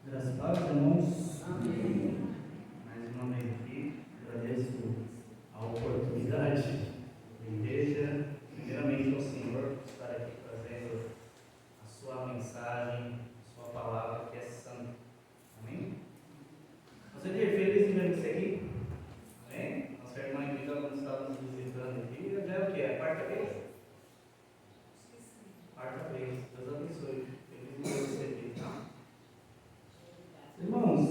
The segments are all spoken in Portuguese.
Graças a Deus, irmãos. Amém. Mais uma vez aqui, agradeço a oportunidade da igreja, primeiramente ao Senhor, por estar aqui trazendo a sua mensagem, a sua palavra que é santa. Amém? Você é feliz em ver você aqui? Amém? Nossa irmã aqui, quando estava nos visitando aqui, já é o quê? É a quarta vez? Quarta vez. Deus abençoe. Feliz em ver você aqui, tá? Irmãos,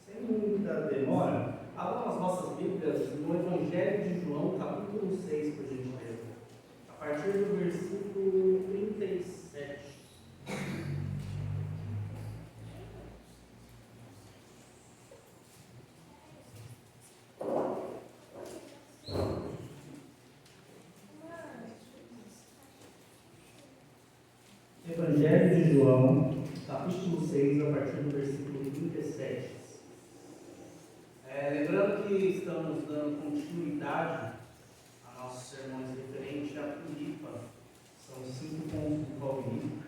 sem muita demora, abram as nossas Bíblias no Evangelho de João, capítulo 6, por gentileza. A partir do versículo 37. Evangelho de João, capítulo 6, a partir do versículo 37. Lembrando que estamos dando continuidade a nossos sermões referentes à Tulipa. São 5 pontos do calvinismo.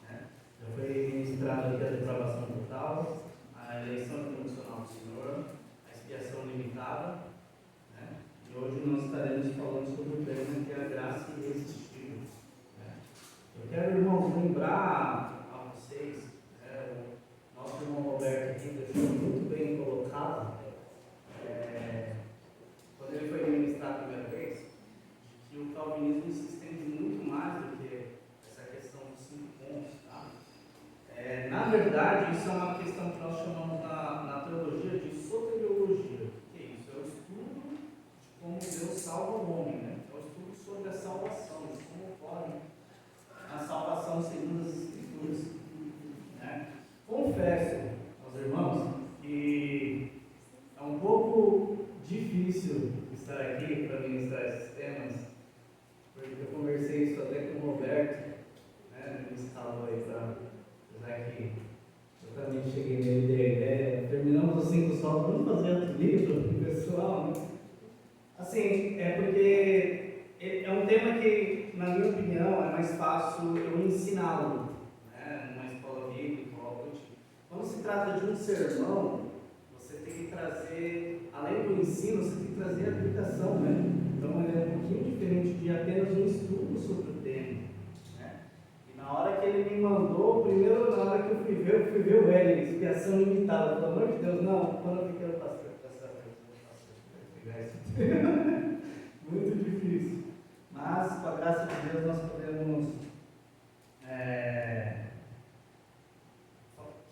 Já foi ministrado aqui a depravação total, a eleição incondicional do Senhor, a expiação limitada. E hoje nós estaremos falando sobre o tema que é a graça irresistível. Eu quero, irmãos, lembrar a vocês, o nosso irmão Roberto aqui deixou muito bem colocado, quando ele foi ministrar a primeira vez, de que o calvinismo se estende muito mais do que essa questão dos 5 pontos. Tá? Na verdade, isso é uma questão que nós chamamos na teologia de soteriologia. O que é isso? É o estudo de como Deus salva o homem, né? É o estudo sobre a salvação, de como ocorre a salvação segundo as Escrituras. Confesso aos irmãos que é um pouco difícil estar aqui para ministrar esses temas, porque eu conversei isso até com o Roberto, me escalou aí para apesar que eu também cheguei nele da ideia, terminamos os 5 solos, vamos fazer outro livro, pessoal, né? Assim, é porque é um tema que, na minha opinião, é mais fácil eu ensiná-lo, numa escola bíblica ou algo do tipo. Quando se trata de um sermão, você tem que trazer, além do ensino, você tem que trazer a aplicação, Então é um pouquinho diferente de apenas um estudo sobre o tema, E na hora que ele me mandou, primeiro na hora que eu fui ver o L, expiação limitada, pelo amor de Deus, não, quando eu fiquei no pastor, pegar esse muito difícil, mas com a graça de Deus nós podemos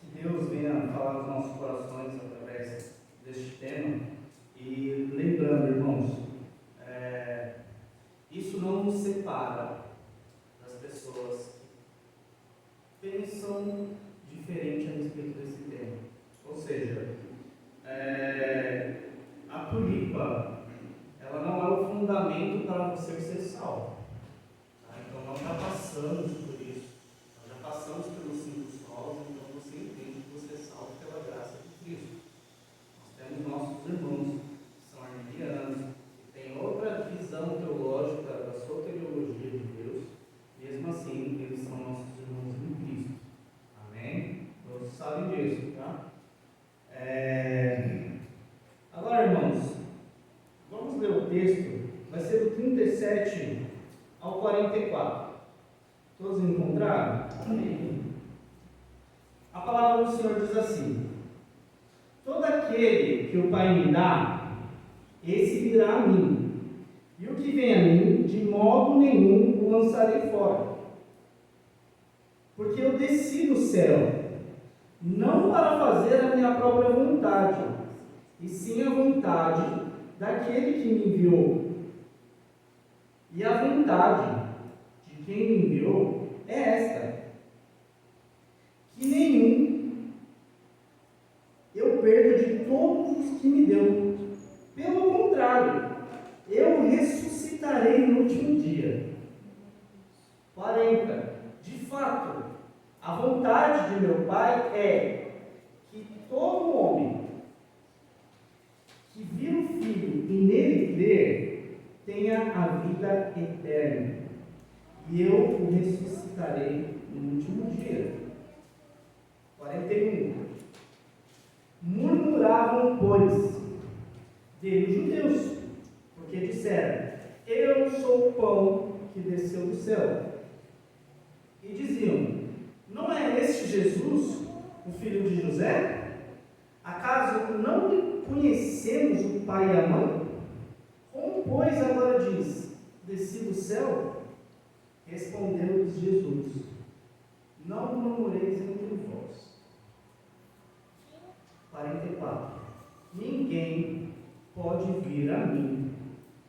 que Deus venha falar nos nossos corações através deste tema. E lembrando, irmãos, isso não nos separa das pessoas que pensam diferente a respeito desse tema. Ou seja, a tulipa, ela não é o fundamento para você ser salvo. Então nós já passamos por isso. Nós já passamos pelos 5 solos, então você entende que você é salvo pela graça de Cristo. Nós temos nossos irmãos que são arminianos, que têm outra visão teológica da soteriologia de Deus, mesmo assim eles são nossos irmãos em Cristo. Amém? Todos sabem disso, tá? Agora, irmãos, vamos ler o texto, vai ser do 37 ao 44. Todos encontraram? Amém. A palavra do Senhor diz assim: todo aquele que o Pai me dá, esse virá a mim, e o que vem a mim, de modo nenhum o lançarei fora. Porque eu desci do céu, não para fazer a minha própria vontade, e sim a vontade daquele que me enviou. E a vontade de quem me enviou é esta: que nenhum eu perda de todos os que me deu. Pelo contrário, eu ressuscitarei no último dia. 40. De fato, a vontade de meu Pai é que todo homem que vir o Filho e nele crer tenha a vida eterna, e eu o ressuscitarei no último dia. 41. Murmuravam, pois, dele os judeus, porque disseram: eu sou o pão que desceu do céu. E diziam: não é este Jesus, o filho de José? Acaso não conhecemos o pai e a mãe? Como, pois, agora diz: desci do céu? Respondeu-lhes Jesus: não murmureis entre vós. 44. Ninguém pode vir a mim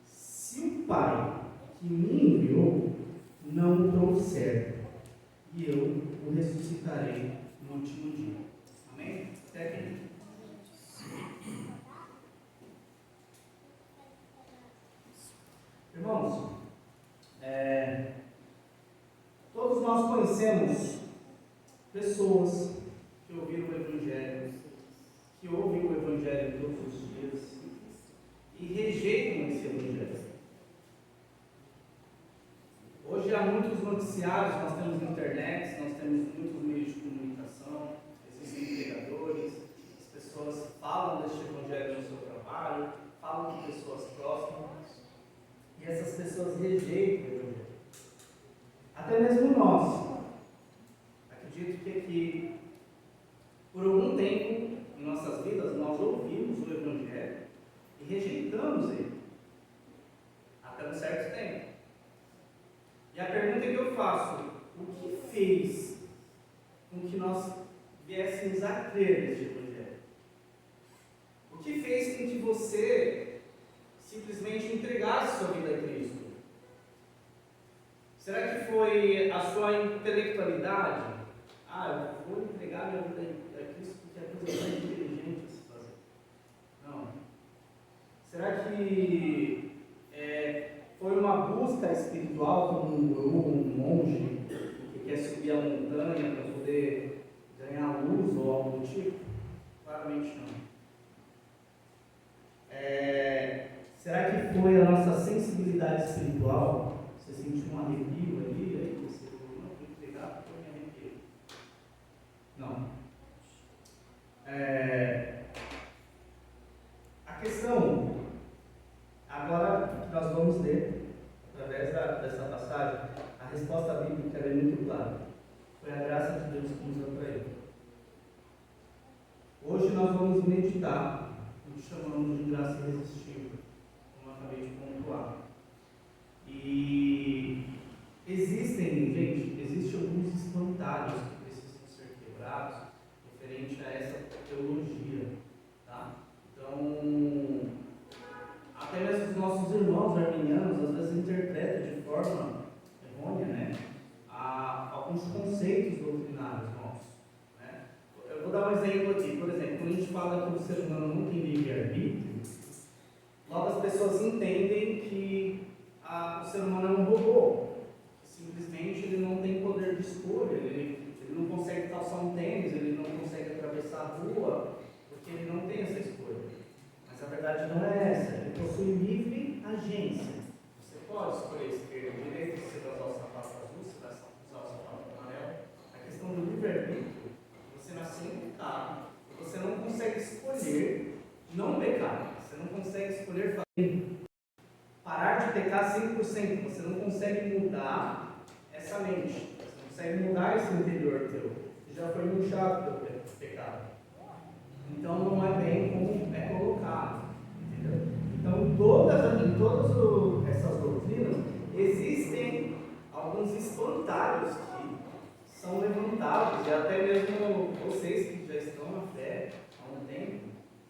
se o Pai que me enviou não o trouxer, e eu o ressuscitarei no último dia. Amém? Até aqui. Irmãos, todos nós conhecemos pessoas que ouviram o Evangelho, que ouvem o Evangelho todos os dias e rejeitam esse Evangelho. Hoje há muitos noticiários, nós temos internet, nós temos muitos meios de comunicação, existem pregadores, as pessoas falam deste Evangelho no seu trabalho, falam com pessoas próximas, e essas pessoas rejeitam o Evangelho. Até mesmo nós. Acredito que aqui, por algum tempo em nossas vidas, nós ouvimos o Evangelho e rejeitamos ele, até um certo tempo. E a pergunta que eu faço: o que fez com que nós viéssemos a crer neste Evangelho? O que fez com que você simplesmente entregasse sua vida a Cristo? Será que foi a sua intelectualidade? Eu vou entregar minha vida a Cristo porque é a coisa mais inteligente a se fazer. Não. Será que foi uma busca espiritual, como um guru, um monge, que quer subir a montanha para poder ganhar luz ou algo do tipo? Claramente não. Será que foi a nossa sensibilidade espiritual? Você sentiu um arrepio ali, aí você falou: não, vou entregar porque eu me arrepiei. Não. A questão, agora que nós vamos ler, através dessa passagem, a resposta bíblica é muito clara. Foi a graça de Deus que nos atraiu. Hoje nós vamos meditar no que chamamos de graça irresistível, como eu acabei de pontuar. E existem alguns espantalhos que precisam ser quebrados referente a essa teologia, tá? Então, até mesmo os nossos irmãos arminianos às vezes interpretam de forma errônea, né, alguns conceitos doutrinários nossos, né? Eu vou dar um exemplo aqui. Por exemplo, quando a gente fala que o ser humano não tem livre-arbítrio, logo as pessoas entendem que o ser humano é um robô, que simplesmente ele não tem poder de escolha, ele não consegue calçar um tênis, ele não consegue atravessar a rua, porque ele não tem essa escolha. Mas a verdade não é essa, ele possui livre agência. Você pode escolher esquerda ou direita, se você vai usar o sapato azul, se vai usar o sapato amarelo. A questão do livre-arbítrio, você nasceu em pecado, você não consegue escolher não pecar, você não consegue escolher parar de pecar 100%, você não consegue mudar essa mente, você não consegue mudar esse interior teu, que já foi manchado pelo pecado. Então não é bem como é colocado, entendeu? Então em todas essas doutrinas existem alguns espantalhos que são levantados, e até mesmo vocês que já estão na fé há um tempo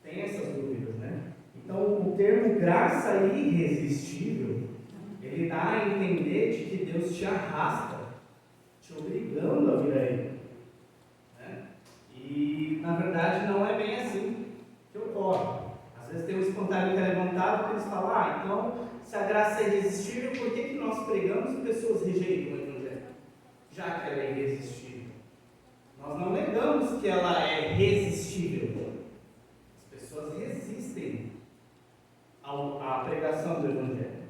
têm essas dúvidas, né? Então o termo graça irresistível, ele dá a entender de que Deus te arrasta, te obrigando a vir a Ele, né? E na verdade não é bem assim que ocorre. Às vezes tem um espontâneo que é levantado que eles falam: então se a graça é irresistível, por que nós pregamos e pessoas rejeitam o Evangelho? Já que ela é irresistível. Nós não negamos que ela é resistível. As pessoas resistem à pregação do Evangelho.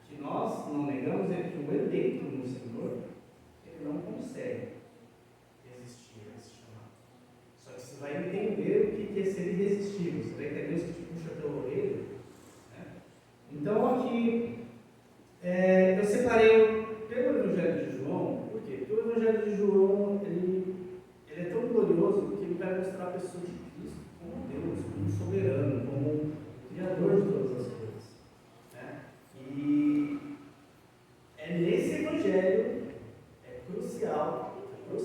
O que nós não negamos é que o eleito no Senhor, ele não consegue resistir a esse chamado. Eu separei pelo Evangelho de João, por quê? Porque o Evangelho de João, ele é tão glorioso porque ele vai mostrar a pessoa de Cristo como Deus, como soberano, como Criador de todas as coisas. Né? E nesse Evangelho, crucial que o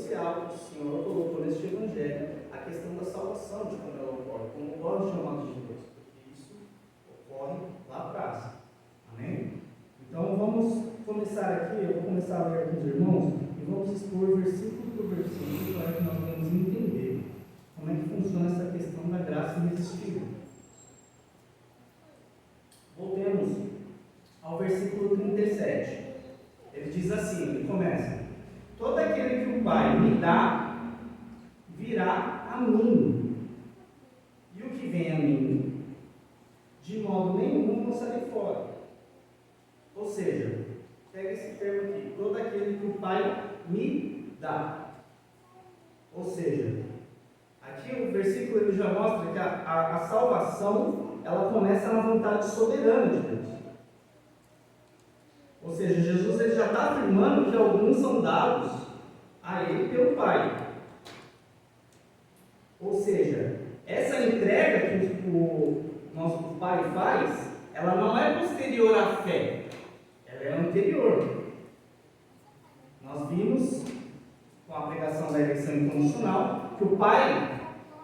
Senhor colocou neste Evangelho a questão da salvação, de como ela ocorre, como ocorre o chamado de Deus, porque isso ocorre lá atrás. Amém? Então vamos começar aqui, eu vou começar a ler com os irmãos e vamos expor versículo por versículo para que nós venhamos entender como é que funciona essa questão da graça irresistível. Voltemos ao versículo 37. Ele diz assim, ele começa: todo aquele que o Pai me dá, virá a mim, e o que vem a mim, de modo nenhum lançarei fora. Ou seja, pega esse termo aqui, todo aquele que o Pai me dá. Ou seja, aqui o versículo ele já mostra que a salvação, ela começa na vontade soberana de Deus. Ou seja, Jesus ele já está afirmando que alguns são dados a ele pelo Pai. Ou seja, essa entrega que o nosso Pai faz, ela não é posterior à fé, ela é anterior. Nós vimos, com a pregação da eleição incondicional, que o Pai,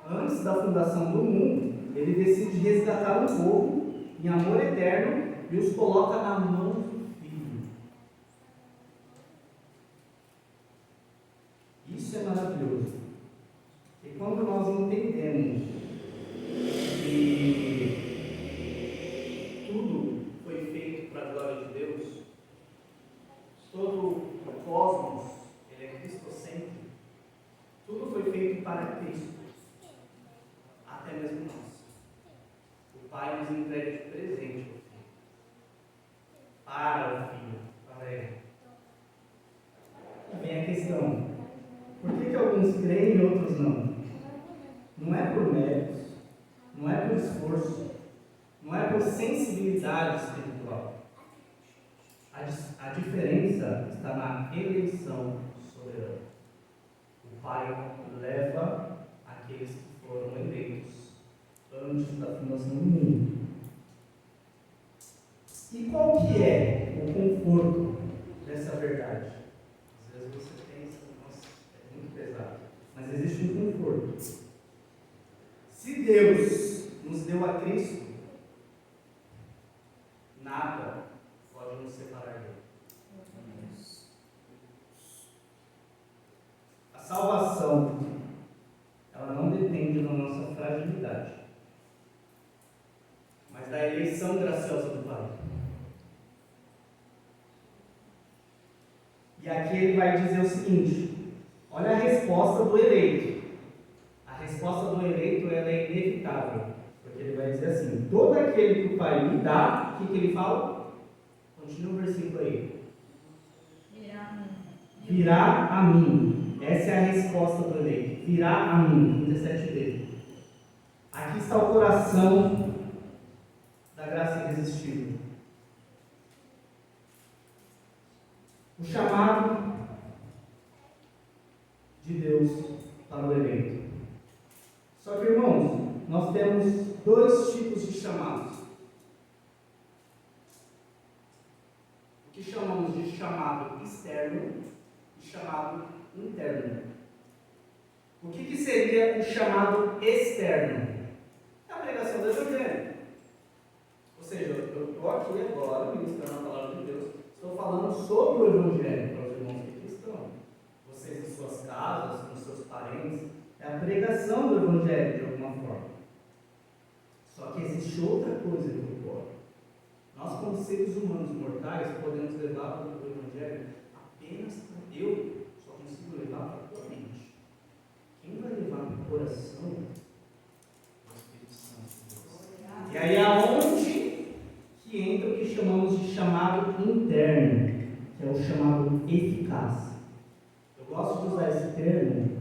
antes da fundação do mundo, ele decide resgatar um povo em amor eterno e os coloca na mão do Filho. Isso é maravilhoso. E quando nós entendemos que tudo foi feito para a glória de Deus, todo o cosmos, ele é cristocêntrico, tudo foi feito para Cristo, até mesmo nós. O Pai nos entrega de presente o Filho, para o Filho, para Ele. E vem a questão: por que alguns creem e outros não? Não é por méritos, não é por esforço, não é por sensibilidade espiritual. A diferença está na eleição soberana. O Pai leva aqueles que foram eleitos antes da fundação do mundo. E qual que é o conforto dessa verdade? Às vezes você pensa, nossa, é muito pesado, mas existe um conforto. Se Deus nos deu a Cristo, nada pode nos separar dele. A salvação, ela não depende da nossa fragilidade, mas da eleição graciosa do Pai. E aqui ele vai dizer o seguinte: olha a resposta do eleito. A resposta do eleito ela é inevitável, porque ele vai dizer assim: todo aquele que o Pai me dá, o que ele fala? Continua o versículo aí. Virá a mim. Essa é a resposta do eleito. Virá a mim. 17b. Aqui está o coração da graça irresistível. O chamado de Deus para o eleito. Só que, irmãos, nós temos dois tipos de chamados. O que chamamos de chamado externo e chamado interno. O que seria o chamado externo? É a pregação do Evangelho. Ou seja, eu estou aqui agora, ministrando a palavra de Deus, estou falando sobre o Evangelho para os irmãos que estão. Vocês em suas casas, com seus parentes, é a pregação do Evangelho de alguma forma. Só que existe outra coisa que ocorre. Nós, como seres humanos mortais, podemos levar o Evangelho apenas para Deus. Só consigo levar para a tua mente. Quem vai levar para o coração é o Espírito Santo. E aí aonde que entra o que chamamos de chamado interno, que é o chamado eficaz. Eu gosto de usar esse termo,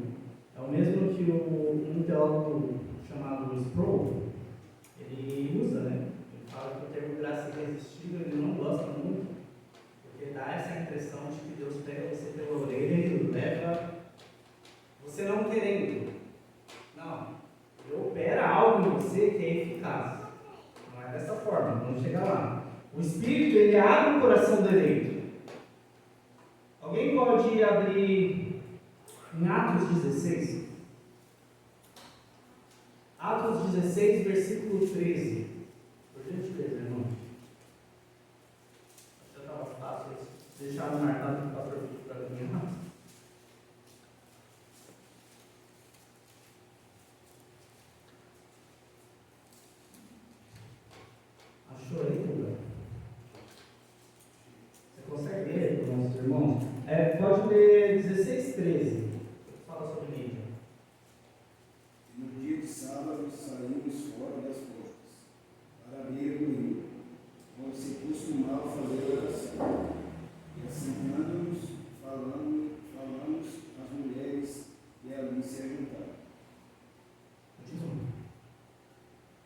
é o mesmo que um teólogo chamado Sproul, ele usa, né? Ele fala que o termo graça irresistível ele não gosta muito, coração do eleito. Alguém pode abrir em Atos 16? Atos 16, versículo 13. Por gentileza, irmão. Já estava fácil deixar marcado para mim. Achou aí, Tuga? Você consegue ler para os nossos irmãos? Pode ler 16, 13. Fala sobre mídia. No dia de sábado saímos fora das portas, para a beira do rio, onde se costumava fazer oração. E assentando-nos, falamos às mulheres que ali se ajuntaram.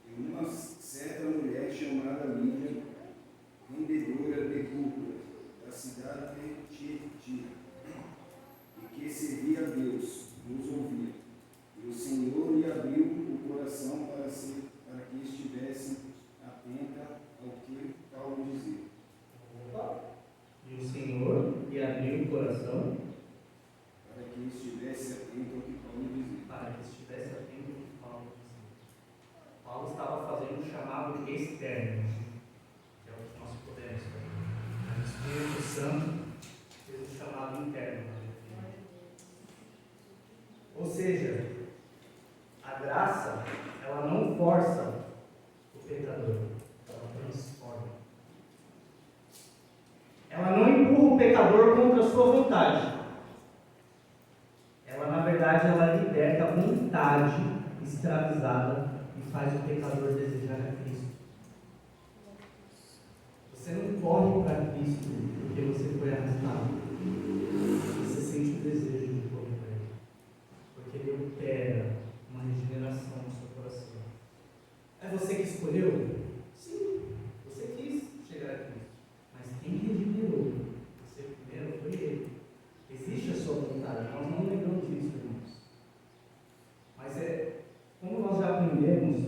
E uma certa mulher chamada Lídia, vendedora de púrpura, da cidade de Tiatira, e que servia a Deus, nos ouvia. E o Senhor lhe abriu o coração para que estivesse atenta ao que Paulo dizia. E o Senhor lhe abriu o coração Para que estivesse atento ao que Paulo dizia. para que estivesse atento ao que Paulo dizia. Paulo estava fazendo um chamado externo, que é o que nós podemos fazer. O Espírito Santo fez um chamado interno. Ou seja, a graça, ela não força o pecador, ela transforma. Ela não empurra o pecador contra a sua vontade. Ela, na verdade, ela liberta a vontade escravizada e faz o pecador desejar a Cristo. Você não corre para Cristo porque você foi arrastado. Você sente o desejo de correr para Ele. Porque Ele opera uma regeneração no seu coração. É você que escolheu? Sim, você quis chegar a Cristo. Mas quem regenerou você primeiro foi Ele. Existe a sua vontade, nós não negamos isso, irmãos. Mas como nós já aprendemos,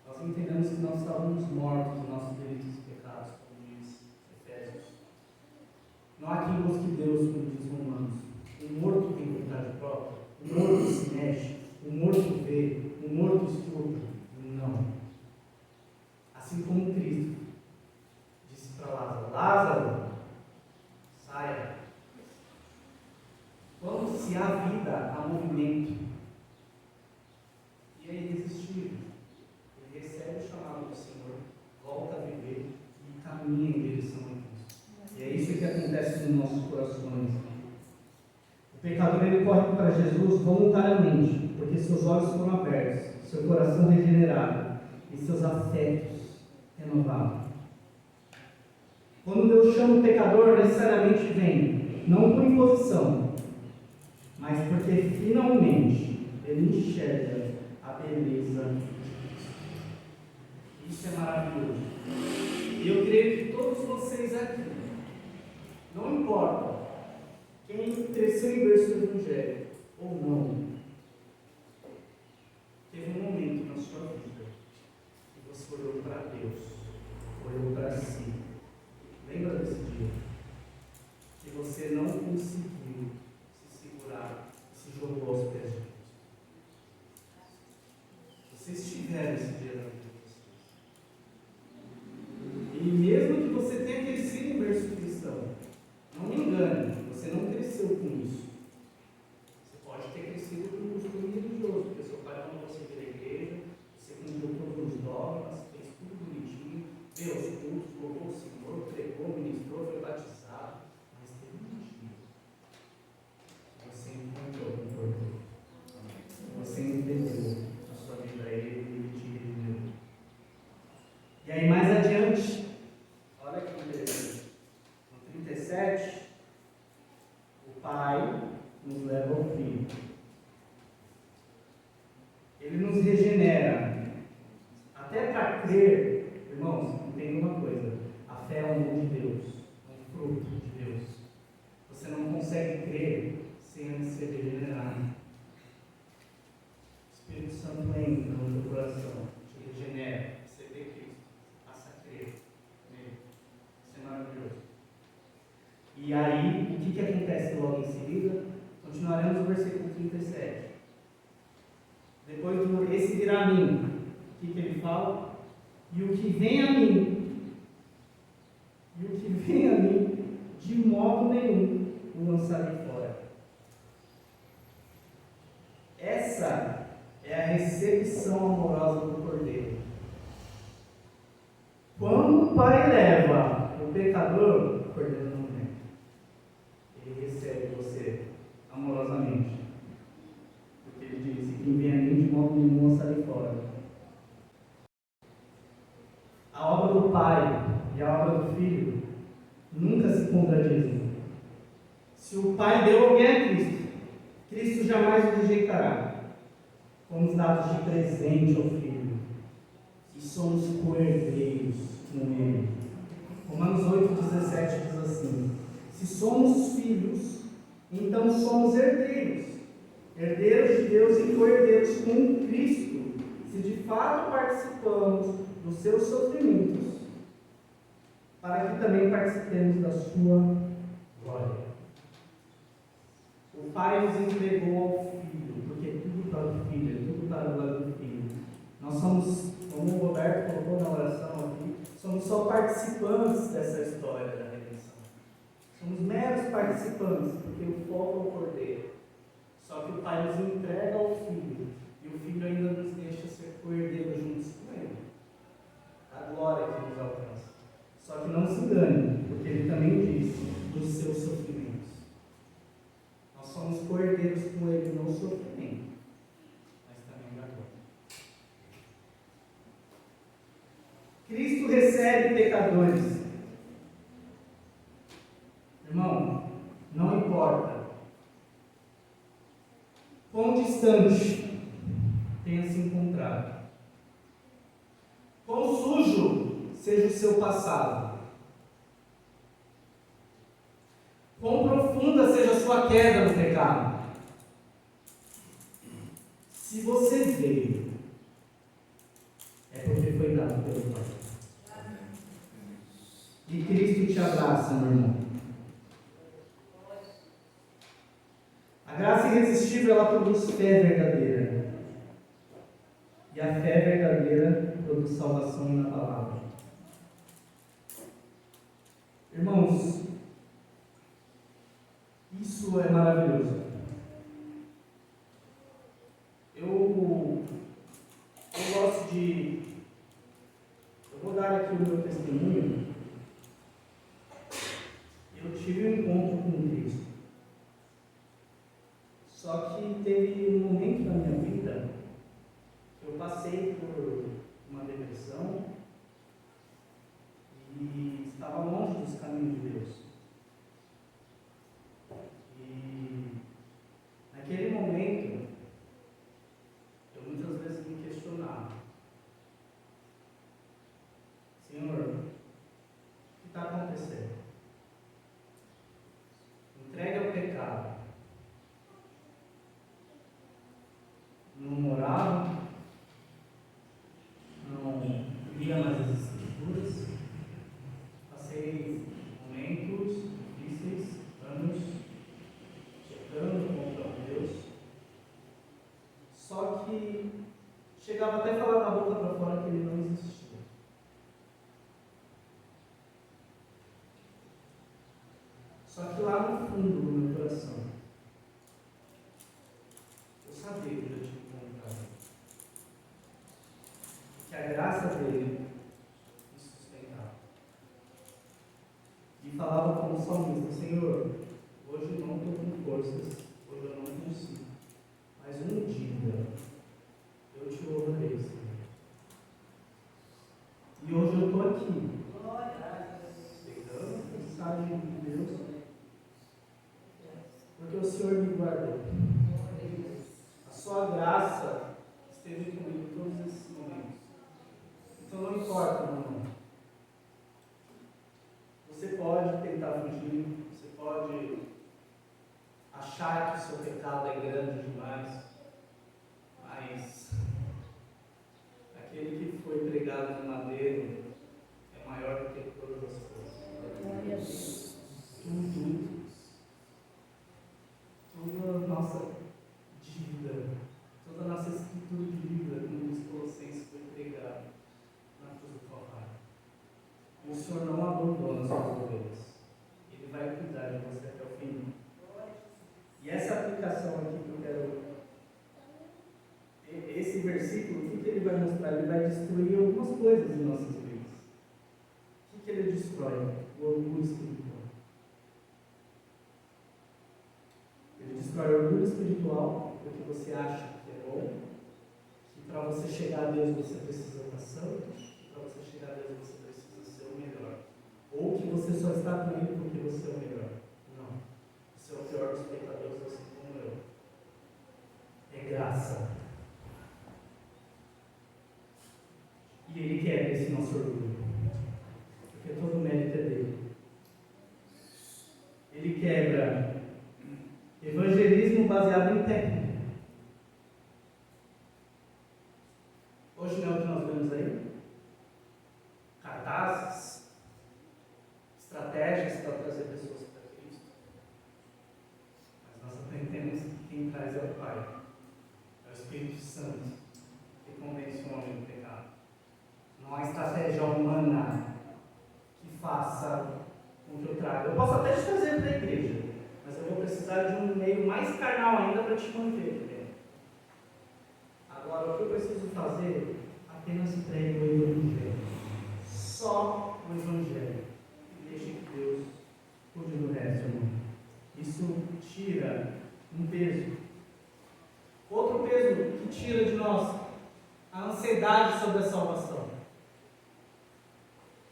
nós entendemos que nós estávamos mortos em nossos delitos e pecados, como diz Efésios. Não há quem busque Deus, como diz Romanos. O morto tem vontade própria, o morto se mexe, o morto vê, o morto escuta. Não. Assim como Cristo disse para Lázaro: Lázaro, saia. Quando se há vida, há movimento. E é irresistível. Ele recebe o chamado do Senhor, volta a viver e caminha em direção a Cristo. E é isso que acontece nos nossos corações. O pecador, ele corre para Jesus voluntariamente, porque seus olhos foram abertos, seu coração regenerado e seus afetos renovados. Quando Deus chama o pecador, necessariamente vem, não por imposição, mas porque finalmente ele enxerga a beleza de Cristo. Isso é maravilhoso. E eu creio que todos vocês aqui, não importa quem cresceu em berço do Evangelho ou não, teve um momento na sua vida que você olhou para Deus, olhou para si. Lembra desse dia? Que você não conseguiu se segurar e se jogou aos pés de Cristo. Vocês tiveram esse dia na vida de vocês. E mesmo que você tenha crescido em berço cristão, não me engane, você não cresceu com isso. Você pode ter crescido com um costume religioso, porque seu pai mandou você vir à igreja, você cumpriu todos os dogmas, fez tudo bonitinho, veio aos cultos, louvou o Senhor, pregou, ministrou, foi batizado. Mas teve um dia que você encontrou com o Cordeiro. Você entendeu a sua vida a Ele e Ele te regenerou. E aí mais adiante, olha que interessante. No 37, o Pai nos leva ao Filho. Ele nos regenera. Até para crer, irmãos, entenda uma coisa: a fé é um dom de Deus, é um fruto de Deus. Você não consegue crer sem antes ser regenerado. O Espírito Santo entra no teu coração, te regenera, você vê Cristo, passa a crer nele. Isso é maravilhoso. E aí, o que acontece logo em seguida? Continuaremos no versículo 37. Depois do esse virá a mim, o que ele fala? E o que vem a mim, de modo nenhum o lançarei fora. Essa é a recepção amorosa do Cordeiro. Quando o Pai leva o pecador, o Cordeiro não vem. Ele recebe você amorosamente. Porque ele disse: quem vem a mim, de modo nenhum lançarei fora. A obra do Pai e a obra do Filho nunca se contradizem. Se o Pai deu alguém a Cristo, Cristo jamais o rejeitará. Fomos dados de presente ao Filho e somos co-herdeiros com Ele. Romanos 8,17 diz assim: se somos filhos, então somos herdeiros, herdeiros de Deus e co-herdeiros com Cristo, se de fato participamos dos seus sofrimentos, para que também participemos da sua glória. O Pai nos entregou ao Filho, porque é tudo para o Filho, é tudo para a glória do Filho. Nós somos, como o Roberto colocou na oração aqui, somos só participantes dessa história da redenção. Somos meros participantes, porque o foco é o Cordeiro. Só que o Pai nos entrega ao Filho, e o Filho ainda nos deixa ser co-herdeiro juntos com Ele. A glória que nos alcança. Só que não se engane, porque Ele também disse dos seus sofrimentos. Nós somos co-herdeiros com Ele no sofrimento, mas também na glória. Cristo recebe pecadores. Irmão, não importa quão distante tenha se encontrado, quão sujo seja o seu passado, quão profunda seja a sua queda no pecado, se você veio, é porque foi dado pelo Pai. E Cristo te abraça, meu irmão. A graça irresistível, ela produz fé verdadeira. E a fé verdadeira produz salvação na palavra. Irmãos, isso é maravilhoso. Eu gosto de... Eu vou dar aqui o meu testemunho. Eu tive um encontro com Cristo. Só que teve um momento na minha vida que eu passei por uma depressão e estava longe dos caminhos de Deus. E naquele momento, eu muitas vezes me questionava: Senhor, o que está acontecendo? Entregue ao pecado. Não morava, não lia mais as Escrituras, passei momentos difíceis, anos, chegando contra Deus, só que chegava até a falar com a boca para fora que Ele não existia. Só que lá no fundo do meu coração, eu sabia que eu tinha encontrado, que a graça dele me sustentava. E falava como salmista: Senhor, hoje eu não estou com forças, hoje eu não consigo, mas um dia eu te louvarei, Senhor. E hoje eu estou aqui, pegando a mensagem de Deus, porque o Senhor me guardou. A sua graça esteve comigo em todos esses momentos. Então não importa, meu irmão. Você pode tentar fugir, você pode achar que o seu pecado é grande demais, mas aquele que foi pregado no madeiro é maior do que todas as coisas. Tudo de você até o fim. E essa aplicação aqui que eu quero. Esse versículo, o que ele vai mostrar? Ele vai destruir algumas coisas em nossas vidas. O que ele destrói? O orgulho espiritual. Ele destrói o orgulho espiritual, porque você acha que é bom, que para você chegar a Deus você precisa estar santo, que para você chegar a Deus você precisa ser o melhor. Ou que você só está com ele porque você é o melhor. Não. Você é o pior dos pecadores, assim como eu. É graça. E ele quebra esse nosso orgulho. Porque todo o mérito é dele. Ele quebra evangelismo baseado em técnica. Hoje não é o que nós vemos aí? Cartazes, estratégias para trazer pessoas para Cristo. Mas nós aprendemos que quem traz é o Pai. É o Espírito Santo que convence o homem do pecado. Não há estratégia humana que faça com que eu traga. Eu posso até te trazer para a igreja, mas eu vou precisar de um meio mais carnal ainda para te manter. Agora, o que eu preciso fazer? Apenas pregue o Evangelho. Só o Evangelho. E deixe que Deus cuide do resto, irmão. Isso tira um peso. Outro peso que tira de nós a ansiedade sobre a salvação.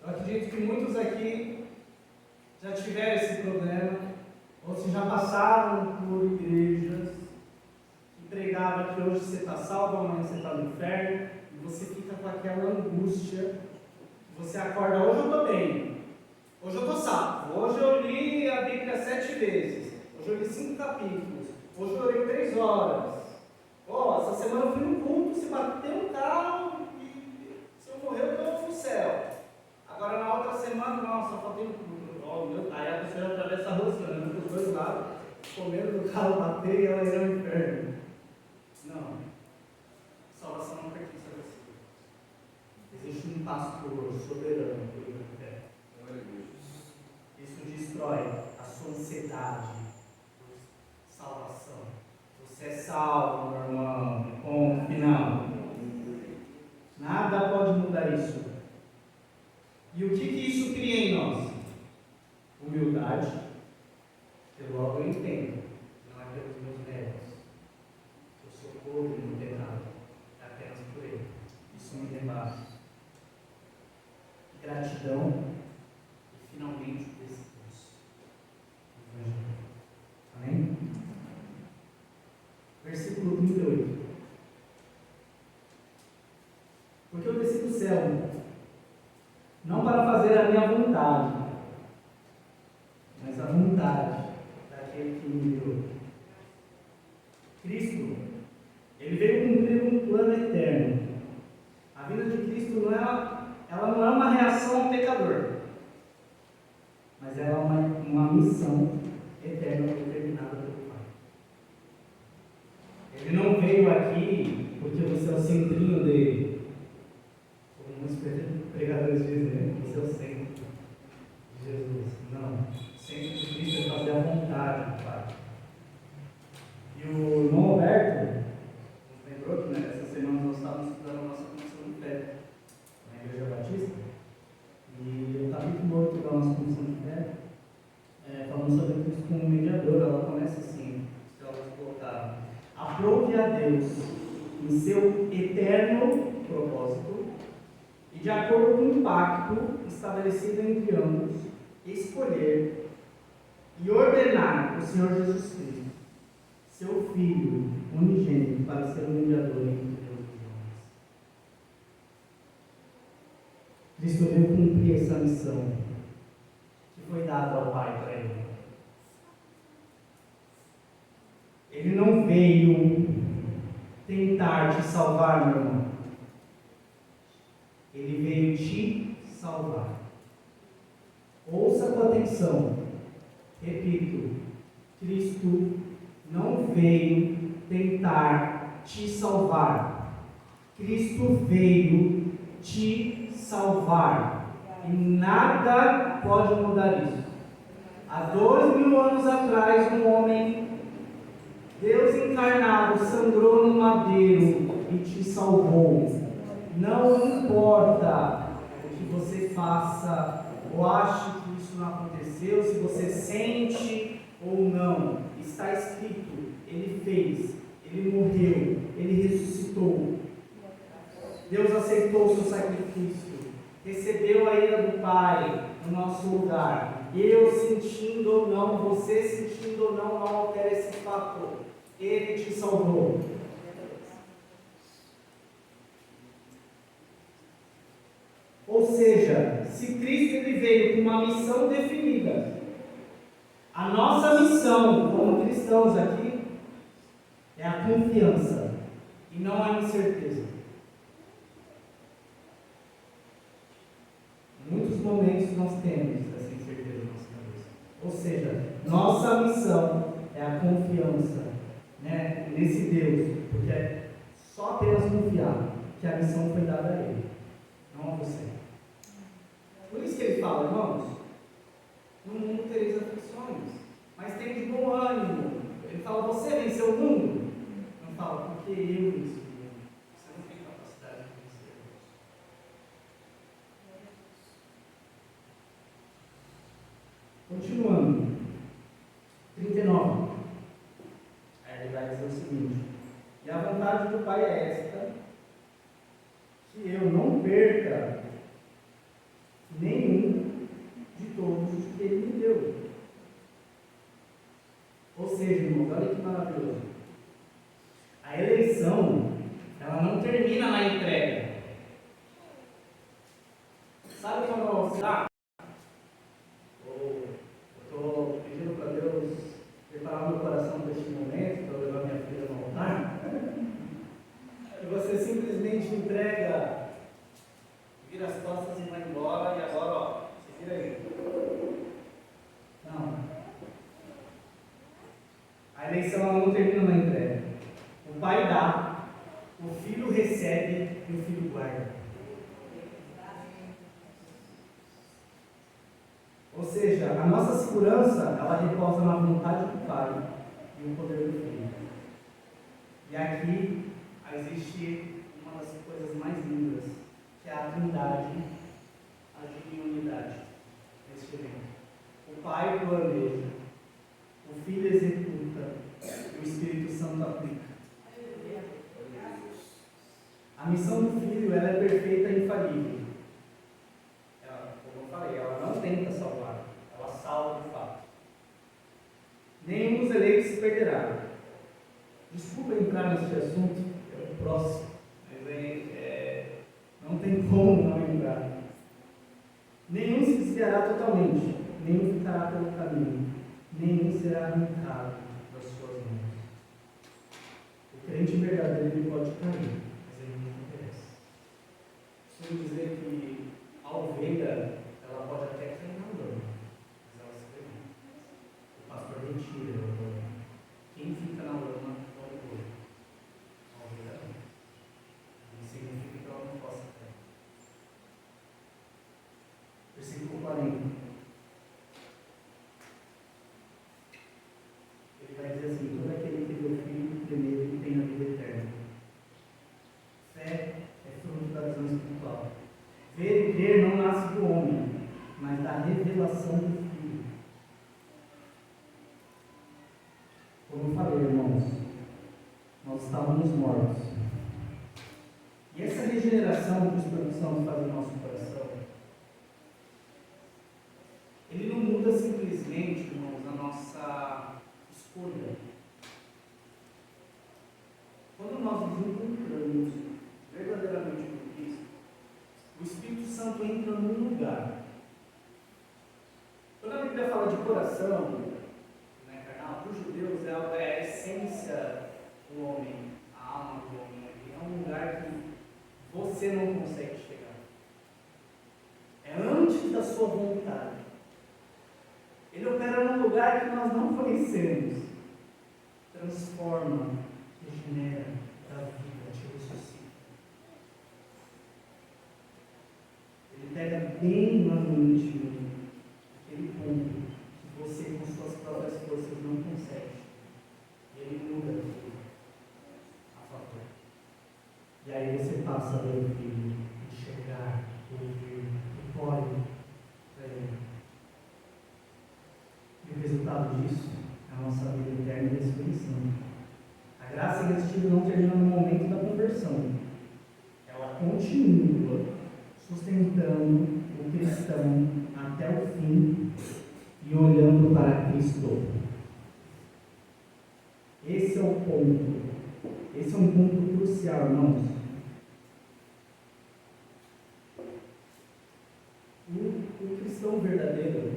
Eu acredito que muitos aqui já tiveram esse problema, ou se já passaram por igrejas que pregavam que hoje você está salvo, amanhã você está no inferno, e você fica com aquela angústia. Você acorda, hoje eu estou bem, hoje eu estou salvo, hoje eu li a Bíblia 7 vezes, hoje eu li 5 capítulos, hoje eu orei 3 horas. Essa semana eu fui no culto, se bater um carro e se eu morrer eu estou no céu. Agora na outra semana, não, só faltei um culto. Aí a pessoa atravessa a rua, né, para os dois lados, com medo do carro bater e ela ir ao inferno. Não. Salvação não pertence a você. Existe um pastor soberano que ele quer. Isso destrói a sua ansiedade por salvação. Você é salvo, meu irmão. Ponto final. Nada pode mudar isso. E o que isso cria em nós? Humildade. Eu logo entendo. Não é pelos meus méritos. Eu sou pobre no pecado. É apenas por ele. Isso me rebaixa. Gratidão. E finalmente descanso. Amém? Versículo 38. Porque eu desci do céu, não para fazer a minha vontade, mas a vontade daquele que me enviou. Cristo, ele veio cumprir um plano eterno. A vida de Cristo ela não é uma reação ao pecador, mas ela é uma missão eterna determinada pelo Pai. Ele não veio aqui porque você é o centrinho dele. Como muitos pregadores dizem, né? Você é o centro de Jesus. Não. O centro de Cristo é fazer a vontade do Pai. E o irmão Roberto nos lembrou que essa semana nós estávamos estudando a nossa comissão de fé na Igreja Batista. E o capítulo 8 da nossa comissão de fé, falando sobre Cristo como mediador, ela começa assim, se ela colocar: aprove a Deus, em seu eterno propósito, e de acordo com o pacto estabelecido entre ambos, escolher e ordenar o Senhor Jesus Cristo, seu Filho unigênito, para ser o mediador entre Deus e os homens. Cristo veio cumprir essa missão que foi dada ao Pai para ele. Ele não veio tentar te salvar, meu irmão. Ele veio te salvar. Ouça com atenção. Repito, Cristo não veio tentar te salvar. Cristo veio te salvar. E nada pode mudar isso. Há 2000 anos atrás, um homem, Deus encarnado, sangrou no madeiro e te salvou. Não importa o que você faça ou ache que isso não aconteceu, se você sente ou não, está escrito, Ele fez, Ele morreu, Ele ressuscitou. Deus aceitou o seu sacrifício, recebeu a ira do Pai no nosso lugar. Eu sentindo ou não, você sentindo ou não, não altera esse fato. Ele te salvou. Ou seja, se Cristo ele veio com uma missão definida, a nossa missão como cristãos aqui é a confiança e não a incerteza. Em muitos momentos nós temos essa incerteza na nossa cabeça. Ou seja, nossa missão é a confiança, né, nesse Deus, porque é só apenas confiar que a missão foi dada a Ele, não a você. Por isso que ele fala, irmãos, no mundo tereis aflições, mas tem de bom ânimo. Ele fala, você venceu o mundo? Não fala, porque eu venci o mundo. Você não tem capacidade de vencer. Continuando. 39. Aí ele vai dizer o seguinte: e a vontade do Pai é esta, que eu não perca nenhum de todos os que Ele me deu. Ou seja, irmãos, olha que maravilhoso. A eleição, ela não termina na entrega. Sabe quando você está? Eu estou pedindo para Deus preparar meu coração para este momento, para eu levar minha filha no altar. E você simplesmente entrega, vira as costas e vai embora, e agora, ó, se vira aí. Não. A eleição ela não termina na entrega. O pai dá, o filho recebe e o filho guarda. Ou seja, a nossa segurança, ela repousa na vontade do Pai e no poder do Filho. E aqui existe uma das coisas mais lindas, que é a Trindade agindo em unidade neste evento. O Pai planeja, o Filho executa e o Espírito Santo aplica. A missão do Filho ela é perfeita e infalível. Como eu falei, ela não tenta salvar, ela salva de fato. Nenhum dos eleitos se perderá. Desculpa entrar nesse assunto, é o próximo, mas aí não tem como não entrar. Nenhum se desviará totalmente, nenhum ficará pelo caminho, nenhum será arrancado das suas mãos. O crente verdadeiro ele pode cair, mas ele não perece. Costumo dizer que a ovelha, ela pode até cair na lama, mas ela se levanta. O pastor retira a lama. Quem fica na lama é o ovelha. A ovelha não. Isso significa que ela não possa cair. Versículo 40. Ele vai dizer assim: todo aquele que vê o Filho primeiro tem a vida eterna. Fé é fruto da visão espiritual. Ver e crer não nasce do homem, mas da revelação do Filho. Como eu falei, irmãos, nós estávamos mortos. E essa regeneração que o Espírito Santo faz no nosso coração, ele não muda simplesmente, irmãos, a nossa escolha. Quando nós nos encontramos verdadeiramente com Cristo, o Espírito Santo entra num lugar. Quando a Bíblia fala de coração, né, carnal, para os judeus é a essência do homem, a alma do homem. É um lugar que você não consegue chegar. É antes da sua vontade. Ele opera num lugar que nós não conhecemos. Transforma, regenera, dá vida, te ressuscita. Ele pega bem lá no íntimo aquele ponto que você aí você passa a ouvir, enxergar, ouvir, e pode para Ele. E o resultado disso é a nossa vida eterna e ressurreição. A graça irresistível não termina no momento da conversão. Ela continua sustentando o cristão até o fim e olhando para Cristo. Esse é o ponto. Esse é um ponto crucial, irmãos. O cristão verdadeiro,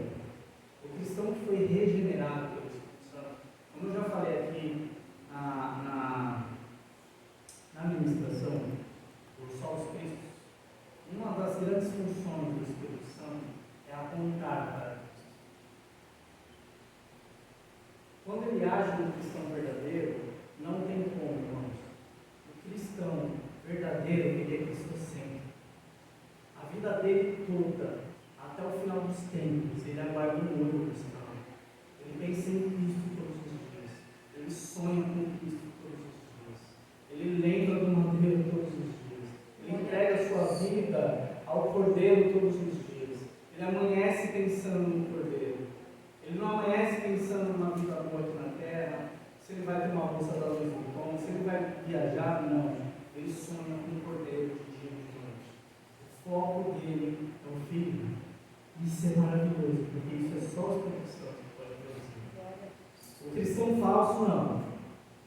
o cristão que foi regenerado pelo Espírito Santo, como eu já falei aqui na administração, por Solos Cristos, uma das grandes funções do Espírito Santo é apontar para Cristo. Quando ele age no cristão verdadeiro, não tem como, irmãos. O cristão verdadeiro, ele é cristocêntrico. A vida dele toda, até o final dos tempos, ele aguarda um olho cristão. Ele pensa em Cristo todos os dias. Ele sonha com Cristo todos os dias. Ele lembra do Madeiro todos os dias. Ele entrega a sua vida ao Cordeiro todos os dias. Ele amanhece pensando no Cordeiro. Ele não amanhece pensando numa vida boa aqui na terra, se ele vai ter uma bolsa da luz do pão, se ele vai viajar, não. Ele sonha com o Cordeiro de dia e de noite. O foco dele é o Filho. Isso é maravilhoso, porque isso é só o Espírito Santo que pode produzir. O cristão falso não.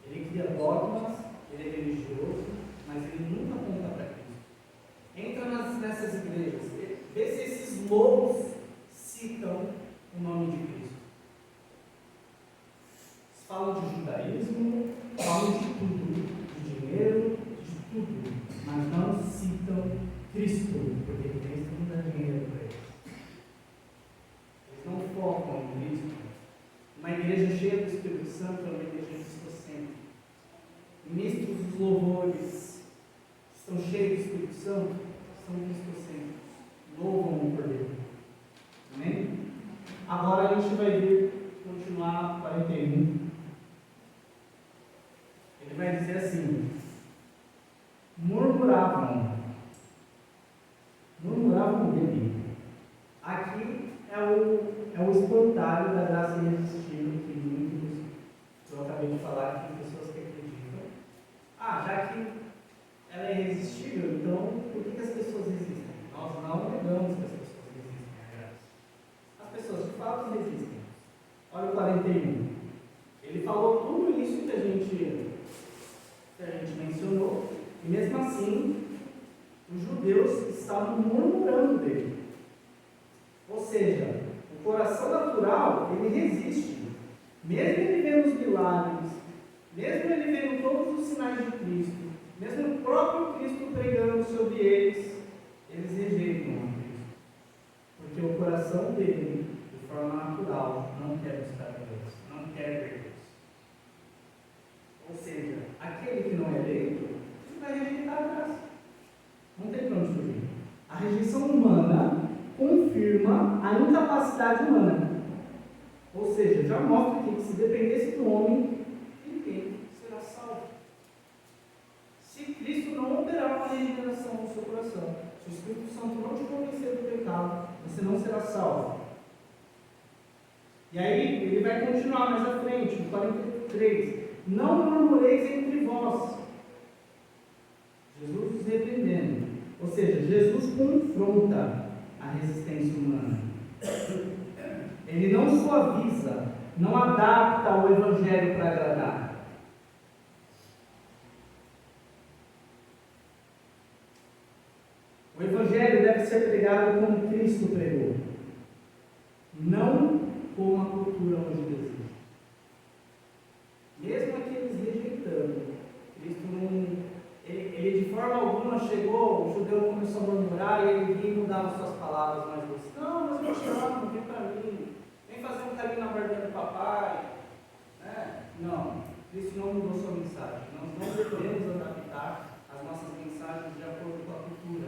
Ele cria dogmas, ele é religioso, mas ele nunca aponta para Cristo. Entra nessas igrejas, vê se esses lobos citam o nome de Cristo. Falam de judaísmo, falam de tudo, de dinheiro, de tudo, mas não citam Cristo, porque Cristo não dá dinheiro para eles. Eles não focam em Cristo. Uma igreja cheia do Espírito Santo é uma igreja cristocêntrica. Ministros dos louvores estão cheios do Espírito Santo, são cristocêntricos, louvam o Cordeiro. Amém? Agora a gente vai continuar 41. Ele vai dizer assim: murmuravam dele. Aqui é o espantalho da graça irresistível que muitos, eu acabei de falar, que pessoas que acreditam. Já que ela é irresistível, então por que as pessoas resistem? Nós não negamos que as pessoas resistem à graça. As pessoas de fato resistem. Olha o 41. Ele falou tudo isso que a gente mencionou, e mesmo assim, os judeus estavam murmurando dele. Ou seja, o coração natural, ele resiste. Mesmo ele vendo os milagres, mesmo ele vendo todos os sinais de Cristo, mesmo o próprio Cristo pregando sobre eles rejeitam a Cristo. Porque o coração dele, de forma natural, não quer buscar Deus, não quer ver Deus. Ou seja, aquele que não é eleito, ele vai rejeitar a graça. Não tem para onde fugir. A rejeição humana confirma a incapacidade humana. Ou seja, já mostra que se dependesse do homem, ninguém será salvo. Se Cristo não operar uma regeneração no seu coração, se o Espírito Santo não te convencer do pecado, você não será salvo. E aí, ele vai continuar mais à frente, no 43. Não murmureis entre vós. Jesus os repreendendo. Ou seja, Jesus confronta a resistência humana. Ele não suaviza, não adapta o Evangelho para agradar. O Evangelho deve ser pregado como Cristo pregou, não como a cultura hoje deseja. Mesmo aqueles rejeitando, Cristo não. Ele de forma alguma chegou, o judeu começou a murmurar e ele vinha e mudava suas palavras mais doces. Não, mas eu te amo, vem para mim, vem fazer um carinho na barbinha do papai. Não, Cristo não mudou sua mensagem. Nós não devemos adaptar as nossas mensagens de acordo com a cultura.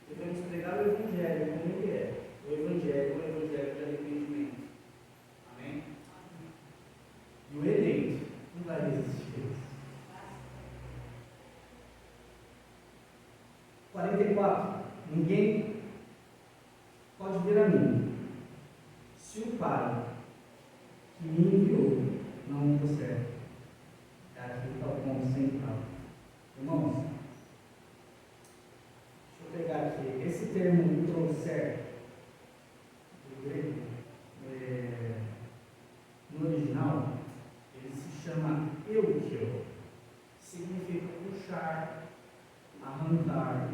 Devemos pregar o Evangelho como ele é. O Evangelho de arrependimento. Amém? E o eleito não vai resistir a isso. 44, ninguém pode vir a mim, se o Pai que me enviou não me trouxer. É aqui que está o ponto central. Irmãos, deixa eu pegar aqui, esse termo trouxer, do grego, no original, ele se chama eukio, significa puxar, arrancar.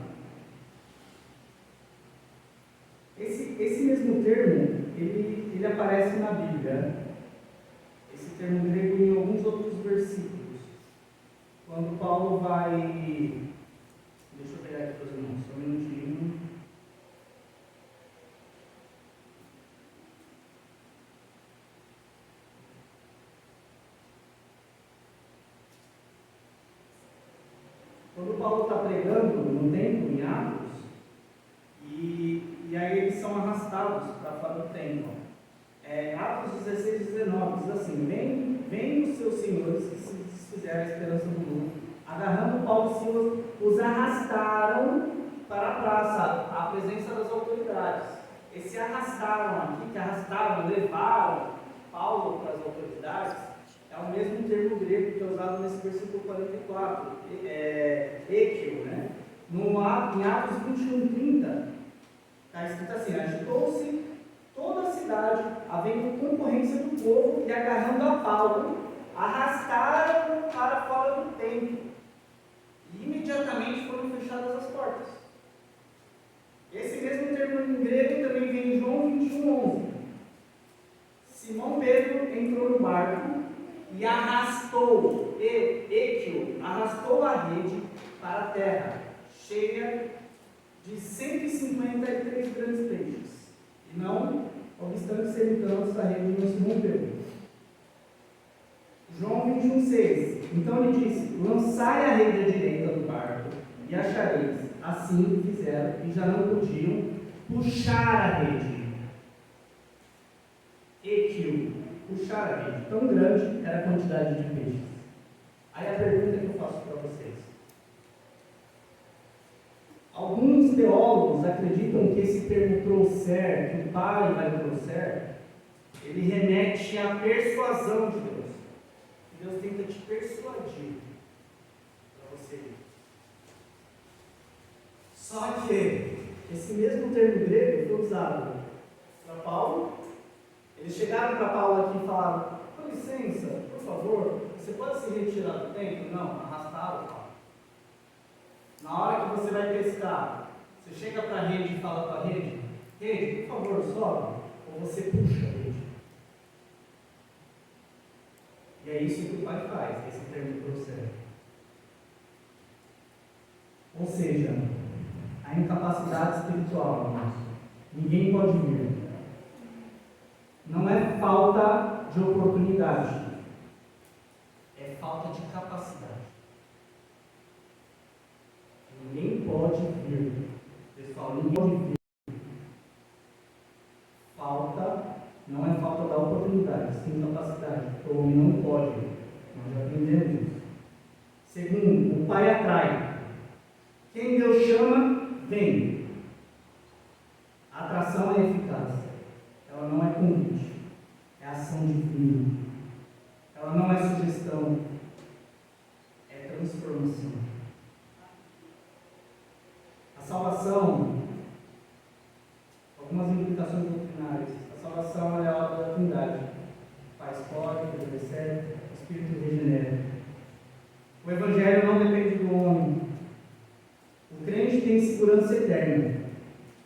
Esse mesmo termo, ele aparece na Bíblia, esse termo grego em alguns outros versículos. Quando Paulo vai, deixa eu pegar aqui para os irmãos, só um minutinho. Quando Paulo está pregando no templo, em Atos, e aí eles são arrastados para fora do templo. Atos 16, 19 diz assim: vem os seus senhores que se desfizeram a esperança do mundo, agarrando Paulo e Silas, os arrastaram para a praça, à presença das autoridades. Esse arrastaram aqui, que arrastaram, levaram Paulo para as autoridades, é o mesmo termo grego que é usado nesse versículo 44, ekio, né? Em Atos 21, 30, está escrito assim: agitou-se toda a cidade, havendo concorrência do povo, e agarrando a Paulo, arrastaram-no para fora do templo. E imediatamente foram fechadas as portas. Esse mesmo termo em grego também vem em João 21, 11. Simão Pedro entrou no barco e arrastou, arrastou a rede para a terra, cheia de 153 grandes peixes. E não, obstante serem tantos, a rede não se rompeu. João 21,6. Então ele disse: lançai a rede à direita do barco e achareis. Assim fizeram e já não podiam puxar a rede. Equil, puxar a rede. Tão grande era a quantidade de peixes. Aí a pergunta que eu faço para vocês: alguns teólogos acreditam que esse termo trouxer, que o Pai vai trouxer, ele remete à persuasão de Deus. Deus tenta te persuadir para você ir. Só que esse mesmo termo grego foi usado para Paulo. Eles chegaram para Paulo aqui e falaram: com licença, por favor, você pode se retirar do templo? Não, arrastaram Paulo. Na hora que você vai pescar, você chega para a rede e fala para a rede: rede, por favor, sobe, ou você puxa a rede. E é isso que o Pai faz, esse termo trouxer. Ou seja, a incapacidade espiritual, irmãos. Ninguém pode vir. Não é falta de oportunidade, é falta de capacidade. Ninguém pode vir. Pessoal, ninguém pode vir. Não é falta da oportunidade, sim capacidade. O homem não pode. Nós já aprendemos isso. Segundo, o Pai atrai. Quem Deus chama, vem. A atração é eficaz. Ela não é convite. É ação divina. Ela não é sugestão. É transformação. A salvação, algumas implicações doutrinárias. A salvação é a obra da Trindade. Pai escolhe, Deus recebe, o Espírito regenera. O Evangelho não depende do homem. O crente tem segurança eterna.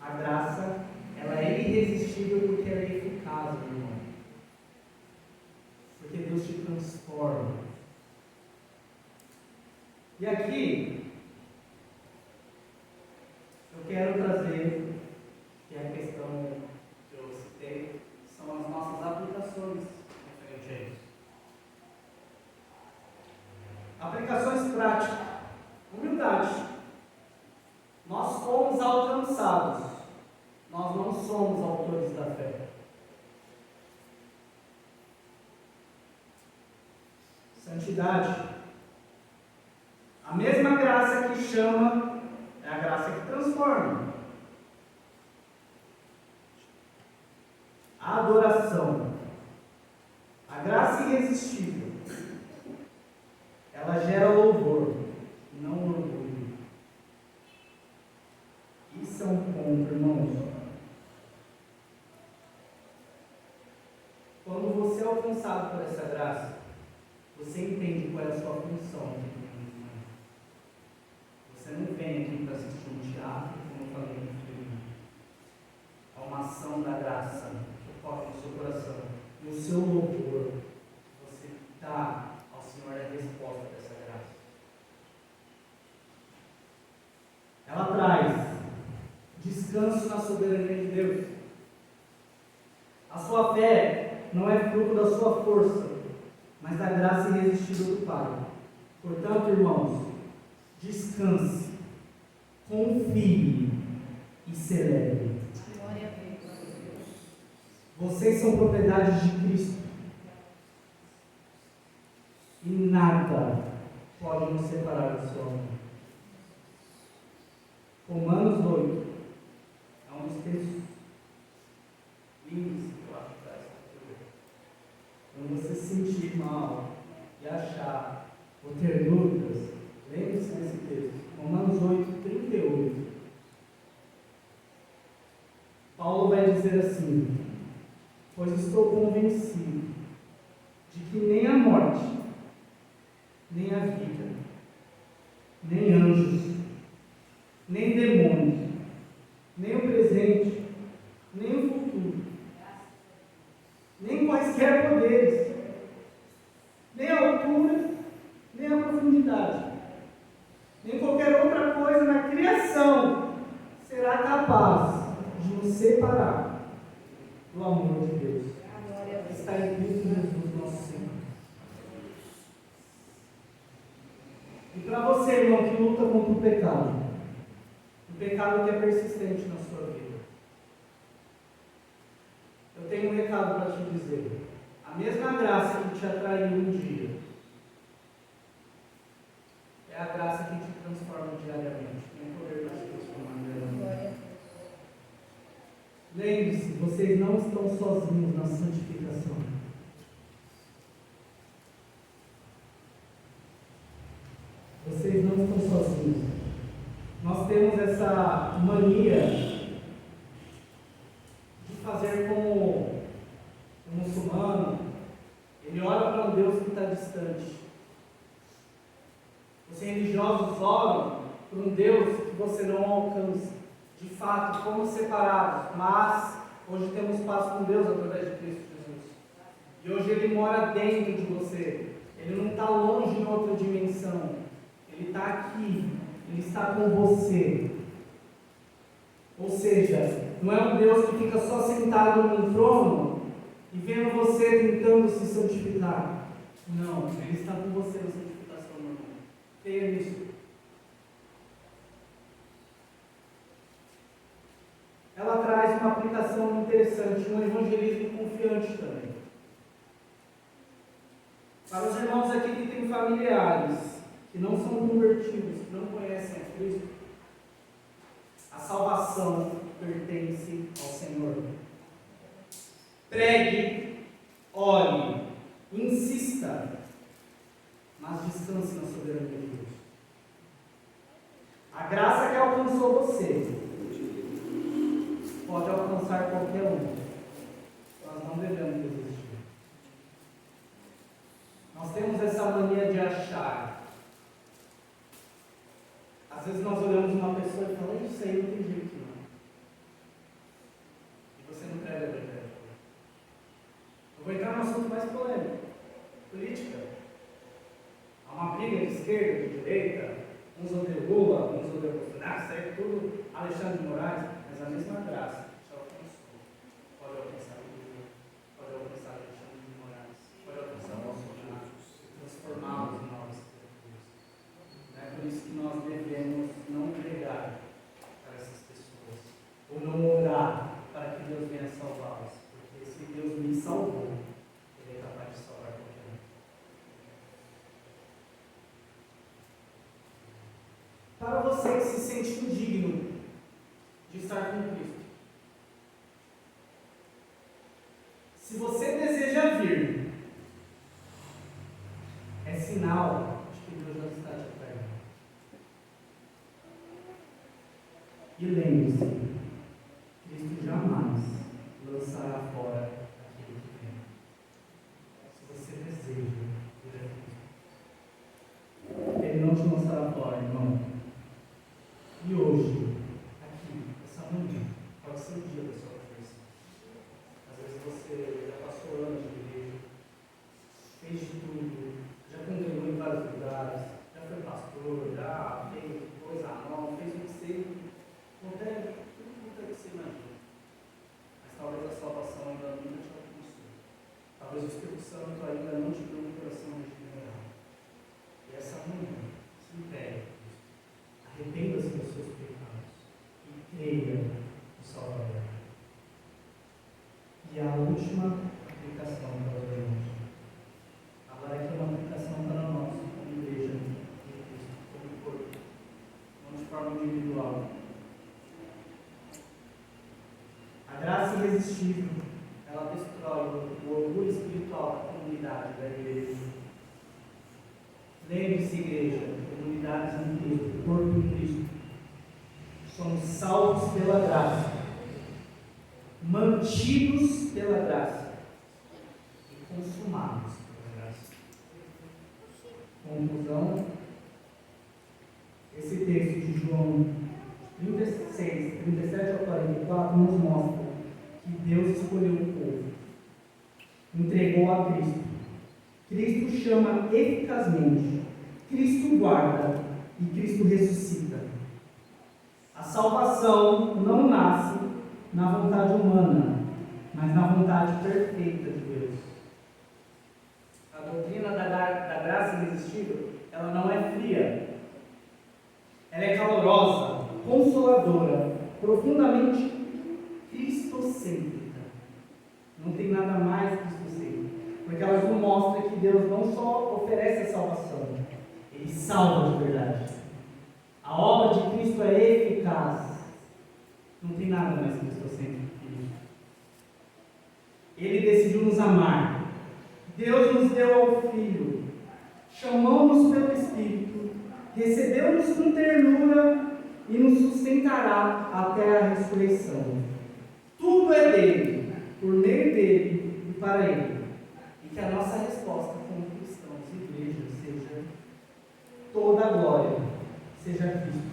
A graça, ela é irresistível porque ela é eficaz, meu irmão. Porque Deus te transforma. E aqui, eu quero trazer, que é a questão que eu citei, são as nossas aplicações referente a isso. Aplicações práticas. Humildade. Nós fomos alcançados. Nós não somos autores da fé. Santidade. A mesma graça que chama é a graça que transforma. transforma. A adoração, a graça irresistível, ela gera louvor, não orgulho. Isso é um ponto, irmãos. Quando você é alcançado por essa graça, você entende qual é a sua função aqui no mundo. Você não vem aqui para assistir um teatro, como eu falei no filme. É uma ação da graça que ocorre no seu coração. E o seu louvor, você dá ao Senhor a resposta dessa graça. Ela traz descanso na soberania de Deus. A sua fé não é fruto da sua força, mas da graça irresistível do Pai. Portanto, irmãos, descanse, confie e celebre. Glória a Deus. Vocês são propriedade de Cristo. E nada pode nos separar do seu amor. Romanos 8 é um dos textos lindos que eu acho para essa cultura. Quando você se sentir mal e achar ou ter dúvidas, lembre-se desse texto. Romanos 8, 38. Paulo vai dizer assim: pois estou convencido de que nem a morte, nem a vida, nem anjos, nem demônios, nem o presente, nem o futuro, nem quaisquer poderes, nem a altura, nem a profundidade, nem qualquer outra coisa na criação será capaz de nos separar do amor de Deus que está em Cristo Jesus, nosso Senhor. E para você, irmão, que luta contra o pecado que é persistente na sua vida, eu tenho um recado para te dizer. A mesma graça que te atraiu um dia é a graça que te transforma diariamente. Tem poder para te transformar diariamente. Lembre-se, vocês não estão sozinhos na santificação. Vocês não estão sozinhos. Nós temos essa mania de fazer como o muçulmano. Ele olha para um Deus que está distante. Os religiosos olham para um Deus que você não alcança. De fato, fomos separados, mas hoje temos paz com Deus através de Cristo Jesus. E hoje Ele mora dentro de você. Ele não está longe em outra dimensão. Ele está aqui. Ele está com você. Ou seja, não é um Deus que fica só sentado num trono e vendo você tentando se santificar. Não, Ele está com você na santificação, meu irmão. Tenha isso. Ela traz uma aplicação interessante, um evangelismo confiante também. Para os irmãos aqui que têm familiares que não são convertidos, que não conhecem a Cristo, a salvação pertence ao Senhor. Pregue, ore, insista, mas descanse na soberania de Deus. A graça que alcançou você pode alcançar qualquer um. Nós não devemos desistir. Nós temos essa mania de achar. Às vezes nós olhamos uma pessoa e falamos: isso aí não tem jeito não. E você não prega a verdade. Eu vou entrar no assunto mais polêmico. Política. Há uma briga de esquerda, de direita. Uns odeiam Lula, uns odeiam Bolsonaro. Isso aí é tudo Alexandre de Moraes. Mas a mesma graça te alcançou. Pode alcançar o Lula, pode alcançar Alexandre de Moraes, pode alcançar o Bolsonaro, transformá-los em novas criaturas. É por isso que nós devemos não pregar para essas pessoas, ou não orar para que Deus venha salvá-las, porque se Deus me salvou, Ele é capaz de salvar qualquer um. Para você que se sente indigno estar com Cristo. Se você deseja vir, é sinal de que Deus já está te esperando. E lembre-se, Cristo jamais lançará fora aquele que tem. Se você deseja vir a Cristo, Ele não te lançará fora, irmão. E hoje, aqui, essa manhã, pode ser o dia da sua conversão. Às vezes você já passou anos de igreja, fez de tudo, já congregou em vários lugares, já foi pastor, já fez coisa à mão, fez o que você puder, tudo que você imagina. Mas talvez a salvação ainda nunca te alcançou. Talvez o Espírito Santo ainda não te deu um coração regenerado. E essa manhã, se entregue. Arrependa-se dos seus pecados e creia no Salvador. E a última aplicação para os irmãos. Agora aqui é uma aplicação para nós, como igreja de Cristo, como corpo, não de forma individual. A graça irresistível, ela destrói o orgulho espiritual da comunidade da igreja. Lembre-se, igreja, comunidades em Cristo, corpo em Cristo. Somos salvos pela graça, mantidos pela graça e consumados pela graça. Conclusão: esse texto de João 36, 37 ao 44 nos mostra que Deus escolheu o povo, entregou a Cristo. Cristo chama eficazmente, Cristo guarda e Cristo ressuscita. A salvação não nasce na vontade humana, mas na vontade perfeita de Deus. A doutrina da graça irresistível, ela não é fria, ela é calorosa, consoladora, profundamente cristocêntrica. Não tem nada mais cristocêntrico, porque ela nos mostra que Deus não só oferece a salvação, Ele salva de verdade. A obra de Cristo é eficaz. Não tem nada mais cristocêntrico que isso. Ele decidiu nos amar. Deus nos deu ao Filho, chamou-nos pelo Espírito, recebeu-nos com ternura e nos sustentará até a ressurreição. Tudo é dele, por meio dele e para ele. E que a nossa resposta como cristãos e igreja seja toda a glória, seja Cristo.